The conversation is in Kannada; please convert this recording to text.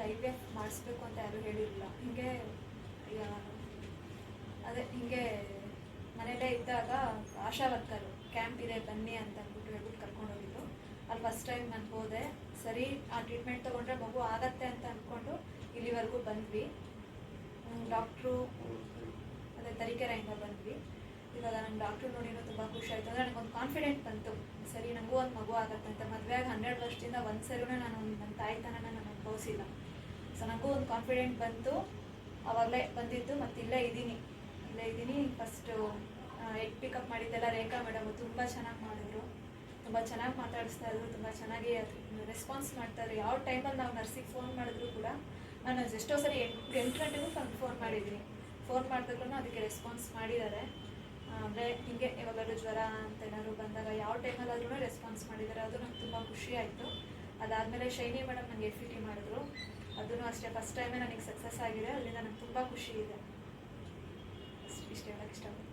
IVF ಮಾಡಿಸ್ಬೇಕು ಅಂತ ಯಾರೂ ಹೇಳಿರಲಿಲ್ಲ. ಹಿಂಗೆ ಮನೇಲೇ ಇದ್ದಾಗ ಆಶಾ ವರ್ಕರು ಕ್ಯಾಂಪ್ ಇದೆ ಬನ್ನಿ ಅಂತ ಹೇಳ್ಬಿಟ್ಟು ಕರ್ಕೊಂಡೋಗಿದ್ರು. ಅಲ್ಲಿ ಫಸ್ಟ್ ಟೈಮ್ ನಾನು ಹೋದೆ. ಸರಿ, ಆ ಟ್ರೀಟ್ಮೆಂಟ್ ತೊಗೊಂಡ್ರೆ ಮಗು ಆಗತ್ತೆ ಅಂತ ಅಂದ್ಕೊಂಡು ಇಲ್ಲಿವರೆಗೂ ಬಂದ್ವಿ. ಡಾಕ್ಟ್ರು ತರೀಕೆರೆಯಿಂದ ಬಂದ್ವಿ. ಇವಾಗ ನಮ್ಮ ಡಾಕ್ಟ್ರು ನೋಡಿನೂ ತುಂಬ ಖುಷಿ ಆಯಿತು. ಅಂದರೆ ನನಗೊಂದು ಕಾನ್ಫಿಡೆಂಟ್ ಬಂತು, ಸರಿ ನನಗೂ ಒಂದು ಮಗು ಆಗುತ್ತೆ ಅಂತ. ಮದುವೆಯಾಗಿ 12 ವರ್ಷದಿಂದ ಒಂದು ಸರಿನೂ ನಾನು ನನ್ನ ತಾಯ್ತನನ ನಾನು ಅನುಭವಿಸಿಲ್ಲ. ಸೊ ನನಗೂ ಒಂದು ಕಾನ್ಫಿಡೆಂಟ್ ಬಂತು. ಆವಾಗಲೇ ಬಂದಿದ್ದು, ಮತ್ತು ಇಲ್ಲೇ ಇದ್ದೀನಿ. ಫಸ್ಟು ಎಗ್ ಪಿಕಪ್ ಮಾಡಿದ್ದೆಲ್ಲ ರೇಖಾ ಮೇಡಮು ತುಂಬ ಚೆನ್ನಾಗಿ ಮಾಡಿದ್ರು, ತುಂಬ ಚೆನ್ನಾಗಿ ಮಾತಾಡಿಸ್ತಾ ಇದ್ರು, ತುಂಬ ಚೆನ್ನಾಗಿ ರೆಸ್ಪಾನ್ಸ್ ಮಾಡ್ತಾಯಿದ್ರು. ಯಾವ ಟೈಮಲ್ಲಿ ನಾವು ನರ್ಸಿಗೆ ಫೋನ್ ಮಾಡಿದ್ರು ಕೂಡ, ನಾನು ಎಷ್ಟೋ ಸರಿ 8 ಗಂಟೆಗೂ ಫೋನ್ ಮಾಡಿದ್ದೀನಿ. ಫೋನ್ ಮಾಡಿದಾಗ್ಲೂ ಅದಕ್ಕೆ ರೆಸ್ಪಾನ್ಸ್ ಮಾಡಿದ್ದಾರೆ. ಅಂದರೆ ಹಿಂಗೆ ಯಾವಾಗಾದ್ರೂ ಜ್ವರ ಅಂತ ಏನಾದ್ರು ಬಂದಾಗ ಯಾವ ಟೈಮಲ್ಲಾದ್ರೂ ರೆಸ್ಪಾನ್ಸ್ ಮಾಡಿದ್ದಾರೆ. ಅದು ನಂಗೆ ತುಂಬ ಖುಷಿ ಆಯಿತು. ಅದಾದಮೇಲೆ ಶೈನಿ ಮೇಡಮ್ ನನಗೆ FET ಮಾಡಿದ್ರು. ಅದೂ ಅಷ್ಟೇ ಫಸ್ಟ್ ಟೈಮೇ ನನಗೆ ಸಕ್ಸಸ್ ಆಗಿದೆ. ಅಲ್ಲಿಂದ ನನಗೆ ತುಂಬ ಖುಷಿ ಇದೆ. ಇಷ್ಟ ಹೇಳೋಕ್ಕೆ ಇಷ್ಟಪಡ್ತೀನಿ.